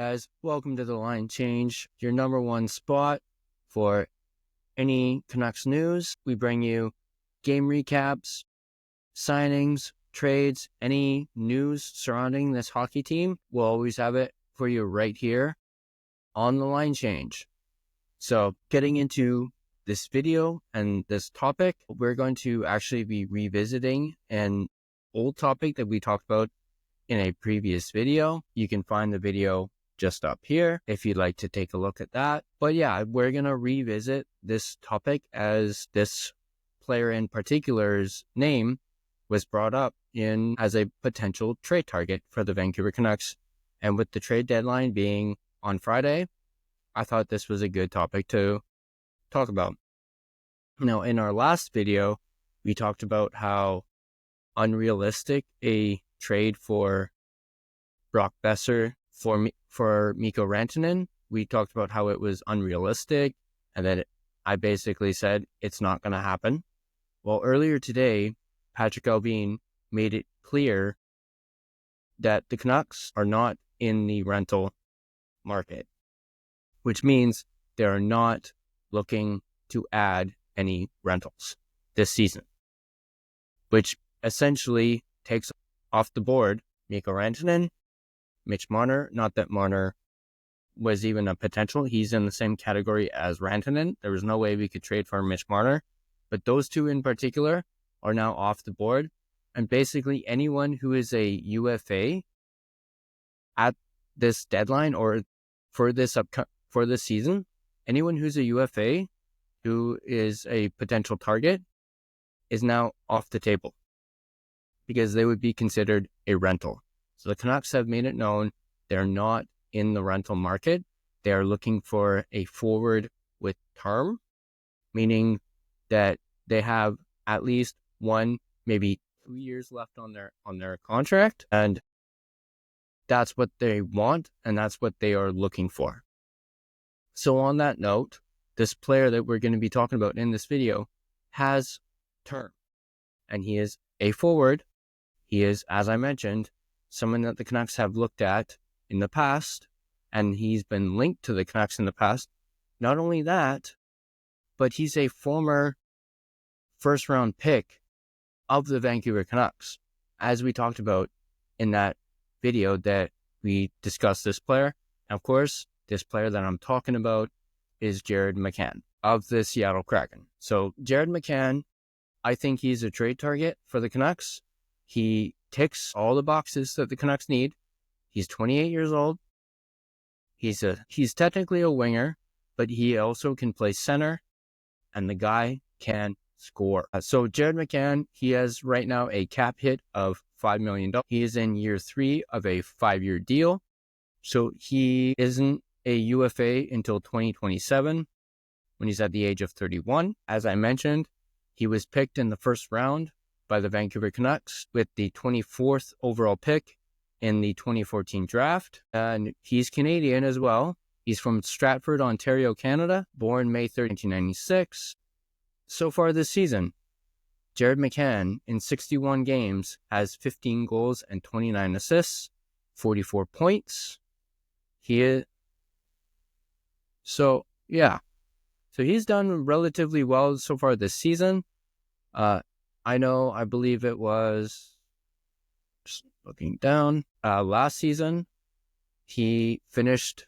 guys, welcome to the Line Change, your number one spot for any Canucks news. We bring you game recaps, signings, trades, any news surrounding this hockey team. We'll always have it for you right here on the Line Change. So getting into this video and this topic, we're going to actually be revisiting an old topic that we talked about in a previous video. You can find the video just up here if you'd like to take a look at that. But yeah, we're going to revisit this topic as this player in particular's name was brought up in as a potential trade target for the Vancouver Canucks. And with the trade deadline being on Friday, I thought this was a good topic to talk about. Now, in our last video, we talked about how unrealistic a trade for Brock Boeser for Mikko Rantanen. We talked about how it was unrealistic and that I basically said it's not going to happen. Well, earlier today, Patrick Allvin made it clear that the Canucks are not in the rental market, which means they are not looking to add any rentals this season, which essentially takes off the board Mikko Rantanen, Mitch Marner. Not that Marner was even a potential. He's in the same category as Rantanen. There was no way we could trade for Mitch Marner. But those two in particular are now off the board. And basically anyone who is a UFA at this deadline or for this season, anyone who's a UFA who is a potential target is now off the table, because they would be considered a rental. So the Canucks have made it known they're not in the rental market. They are looking for a forward with term, meaning that they have at least 1, maybe 2 years left on their contract, and that's what they want, and that's what they are looking for. So on that note, this player that we're going to be talking about in this video has term, and he is a forward. He is, as I mentioned, someone that the Canucks have looked at in the past, and he's been linked to the Canucks in the past. Not only that, but he's a former first-round pick of the Vancouver Canucks, as we talked about in that video that we discussed this player. And of course, this player that I'm talking about is Jared McCann of the Seattle Kraken. So Jared McCann, I think he's a trade target for the Canucks. He ticks all the boxes that the Canucks need. He's 28 years old. He's technically a winger, but he also can play center, and the guy can score. So Jared McCann, he has right now a cap hit of $5 million. He is in year 3 of a 5-year deal. So he isn't a UFA until 2027 when he's at the age of 31. As I mentioned, he was picked in the first round by the Vancouver Canucks with the 24th overall pick in the 2014 draft. And he's Canadian as well. He's from Stratford, Ontario, Canada, born May 3rd, 1996. So far this season, Jared McCann in 61 games has 15 goals and 29 assists, 44 points. So he's done relatively well so far this season. I believe it was, just looking down, last season, he finished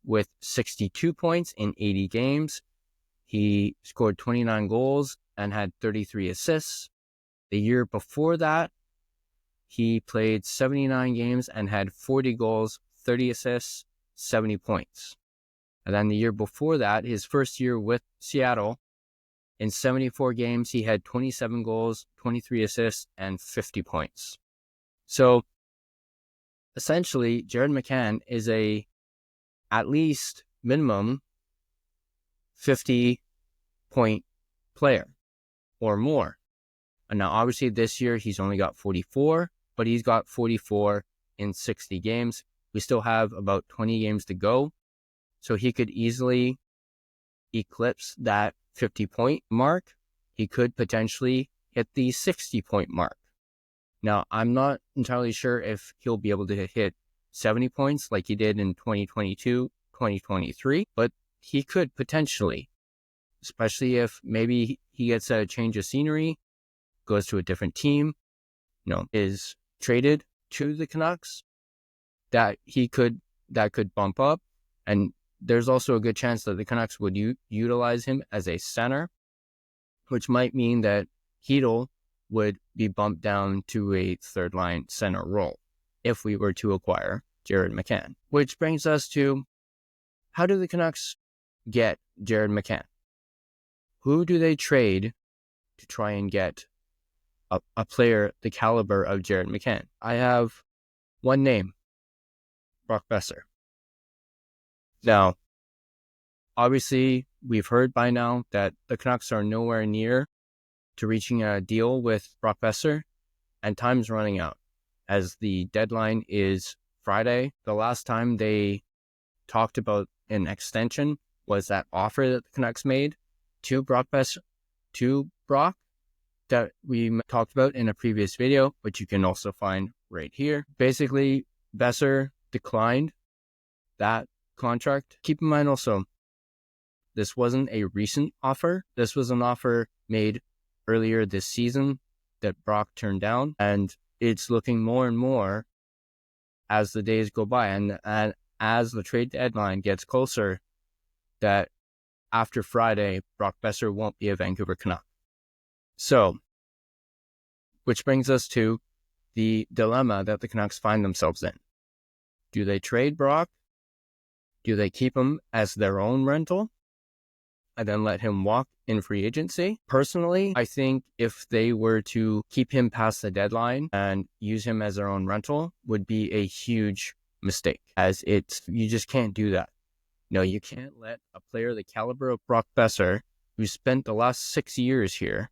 with 62 points in 80 games. He scored 29 goals and had 33 assists. The year before that, he played 79 games and had 40 goals, 30 assists, 70 points. And then the year before that, his first year with Seattle, in 74 games, he had 27 goals, 23 assists, and 50 points. So essentially, Jared McCann is a at least minimum 50-point player or more. And now obviously this year he's only got 44, but he's got 44 in 60 games. We still have about 20 games to go. So he could easily eclipse that 50-point mark. He could potentially hit the 60-point mark. Now, I'm not entirely sure if he'll be able to hit 70 points like he did in 2022, 2023, but he could potentially, especially if maybe he gets a change of scenery, goes to a different team, is traded to the Canucks, that could bump up. And there's also a good chance that the Canucks would utilize him as a center, which might mean that Hedl would be bumped down to a third line center role if we were to acquire Jared McCann. Which brings us to, how do the Canucks get Jared McCann? Who do they trade to try and get a player the caliber of Jared McCann? I have one name, Brock Boeser. Now, obviously, we've heard by now that the Canucks are nowhere near to reaching a deal with Brock Boeser, and time's running out as the deadline is Friday. The last time they talked about an extension was that offer that the Canucks made to Brock that we talked about in a previous video, which you can also find right here. Basically, Boeser declined that contract. Keep in mind also, this wasn't a recent offer. This was an offer made earlier this season that Brock turned down, and it's looking more and more as the days go by and as the trade deadline gets closer that after Friday, Brock Boeser won't be a Vancouver Canuck. So, which brings us to the dilemma that the Canucks find themselves in. Do they trade Brock? Do they keep him as their own rental and then let him walk in free agency? Personally, I think if they were to keep him past the deadline and use him as their own rental would be a huge mistake, as you just can't do that. No, you can't let a player the caliber of Brock Boeser, who spent the last 6 years here,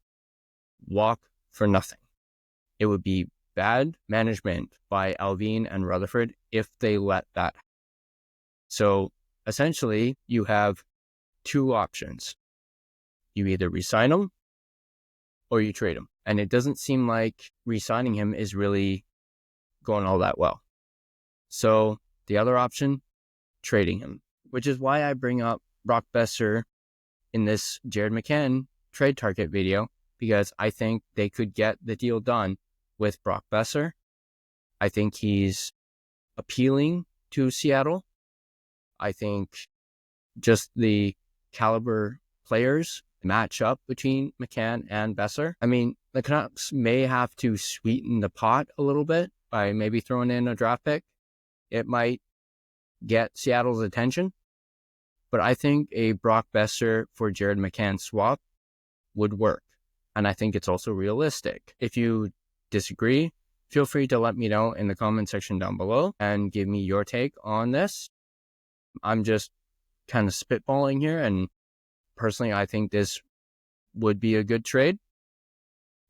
walk for nothing. It would be bad management by Alvin and Rutherford if they let that happen. So essentially, you have two options. You either re-sign him or you trade him. And it doesn't seem like re-signing him is really going all that well. So the other option, trading him, which is why I bring up Brock Boeser in this Jared McCann trade target video, because I think they could get the deal done with Brock Boeser. I think he's appealing to Seattle. I think just the caliber players match up between McCann and Boeser. I mean, the Canucks may have to sweeten the pot a little bit by maybe throwing in a draft pick. It might get Seattle's attention. But I think a Brock Boeser for Jared McCann swap would work. And I think it's also realistic. If you disagree, feel free to let me know in the comment section down below and give me your take on this. I'm just kind of spitballing here, and personally, I think this would be a good trade.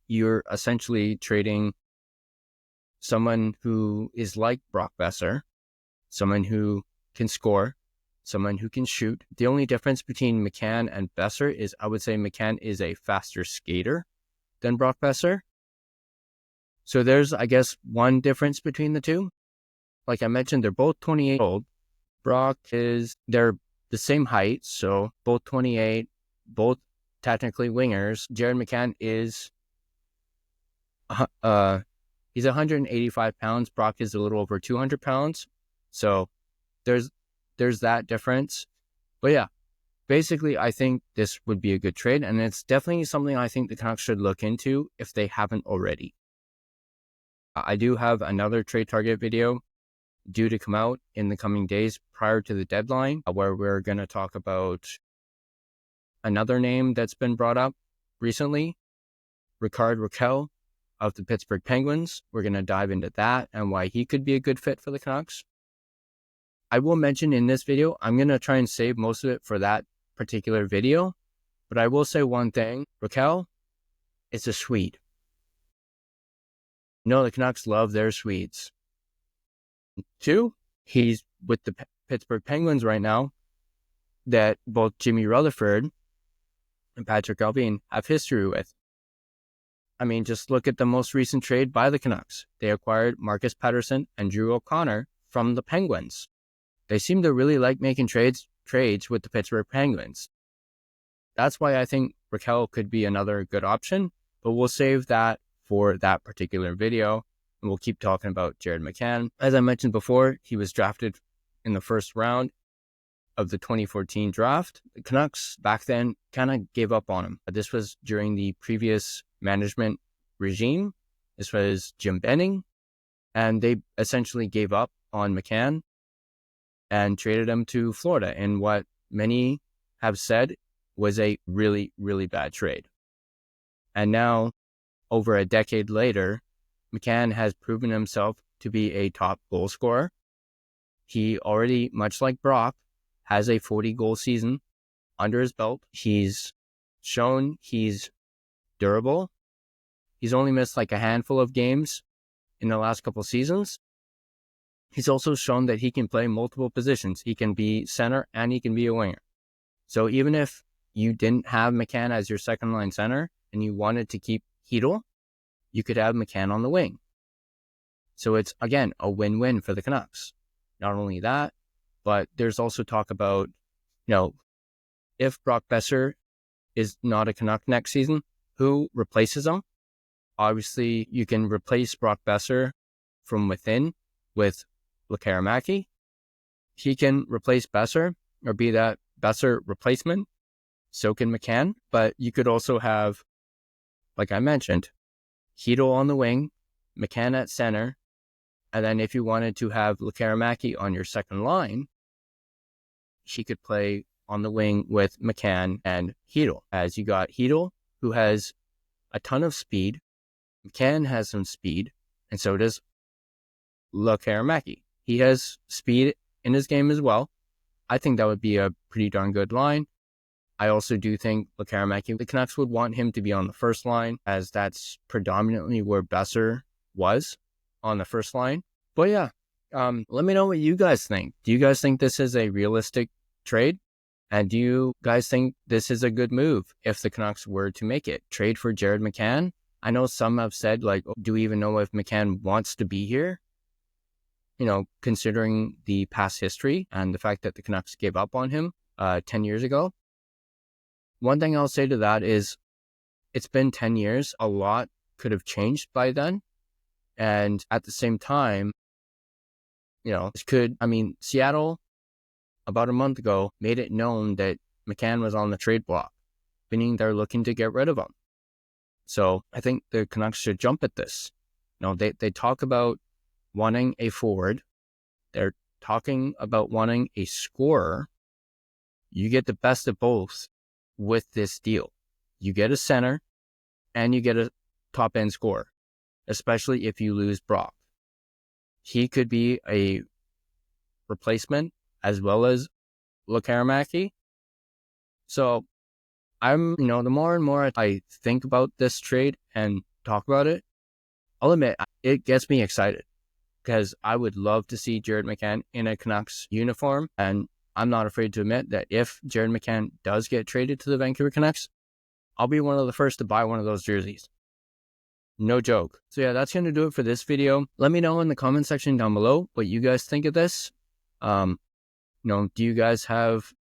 You're essentially trading someone who is like Brock Boeser, someone who can score, someone who can shoot. The only difference between McCann and Boeser is I would say McCann is a faster skater than Brock Boeser. So there's, I guess, one difference between the two. Like I mentioned, they're both 28 old. They're the same height, so both 28, both technically wingers. Jared McCann is, he's 185 pounds. Brock is a little over 200 pounds. So there's that difference. But yeah, basically, I think this would be a good trade, and it's definitely something I think the Canucks should look into if they haven't already. I do have another trade target video due to come out in the coming days prior to the deadline, where we're going to talk about another name that's been brought up recently, Rickard Rakell of the Pittsburgh Penguins. We're going to dive into that and why he could be a good fit for the Canucks. I will mention in this video, I'm going to try and save most of it for that particular video, but I will say one thing. Rakell is a Swede. You know, the Canucks love their Swedes. 2, he's with the Pittsburgh Penguins right now, that both Jimmy Rutherford and Patrick Alvin have history with. I mean, just look at the most recent trade by the Canucks. They acquired Marcus Pettersson and Drew O'Connor from the Penguins. They seem to really like making trades with the Pittsburgh Penguins. That's why I think Raquel could be another good option, but we'll save that for that particular video, and we'll keep talking about Jared McCann. As I mentioned before, he was drafted in the first round of the 2014 draft. The Canucks back then kind of gave up on him. This was during the previous management regime. This was Jim Benning, and they essentially gave up on McCann and traded him to Florida in what many have said was a really, really bad trade. And now, over a decade later, McCann has proven himself to be a top goal scorer. He already, much like Brock, has a 40-goal season under his belt. He's shown he's durable. He's only missed like a handful of games in the last couple seasons. He's also shown that he can play multiple positions. He can be center and he can be a winger. So even if you didn't have McCann as your second line center and you wanted to keep Hedl, you could have McCann on the wing. So it's, again, a win-win for the Canucks. Not only that, but there's also talk about, if Brock Boeser is not a Canuck next season, who replaces him? Obviously, you can replace Brock Boeser from within with Lekaramaki. He can replace Boeser or be that Boeser replacement. So can McCann. But you could also have, like I mentioned, Hedl on the wing, McCann at center, and then if you wanted to have Lekaramaki on your second line, she could play on the wing with McCann and Hedl. As you got Hedl, who has a ton of speed, McCann has some speed, and so does Lekaramaki. He has speed in his game as well. I think that would be a pretty darn good line. I also do think Lekaramaki, the Canucks would want him to be on the first line, as that's predominantly where Boeser was, on the first line. But yeah, let me know what you guys think. Do you guys think this is a realistic trade? And do you guys think this is a good move if the Canucks were to make it? Trade for Jared McCann? I know some have said, do we even know if McCann wants to be here? Considering the past history and the fact that the Canucks gave up on him 10 years ago. One thing I'll say to that is it's been 10 years. A lot could have changed by then. And at the same time, Seattle about a month ago made it known that McCann was on the trade block, meaning they're looking to get rid of him. So I think the Canucks should jump at this. They talk about wanting a forward. They're talking about wanting a scorer. You get the best of both with this deal. You get a center and you get a top end scorer, especially if you lose Brock. He could be a replacement as well as Lekaramaki. So the more and more I think about this trade and talk about it, I'll admit it gets me excited because I would love to see Jared McCann in a Canucks uniform. And I'm not afraid to admit that if Jared McCann does get traded to the Vancouver Canucks, I'll be one of the first to buy one of those jerseys. No joke. So yeah, that's going to do it for this video. Let me know in the comment section down below what you guys think of this. Do you guys have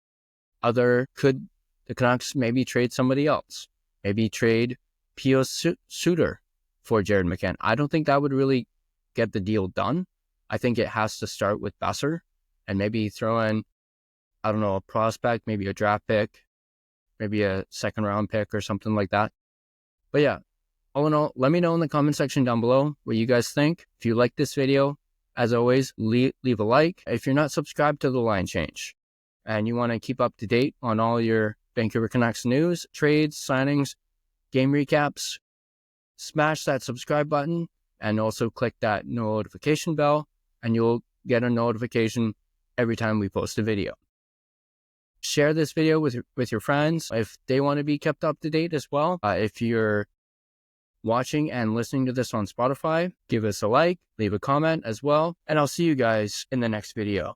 could the Canucks maybe trade somebody else? Maybe trade P.O. Suter for Jared McCann. I don't think that would really get the deal done. I think it has to start with Boeser and maybe throw in, a prospect, maybe a draft pick, maybe a second round pick or something like that. But yeah, all in all, let me know in the comment section down below what you guys think. If you like this video, as always, leave a like. If you're not subscribed to The Line Change and you want to keep up to date on all your Vancouver Canucks news, trades, signings, game recaps, smash that subscribe button and also click that notification bell and you'll get a notification every time we post a video. Share this video with your friends if they want to be kept up to date as well. If you're watching and listening to this on Spotify, give us a like, leave a comment as well, and I'll see you guys in the next video.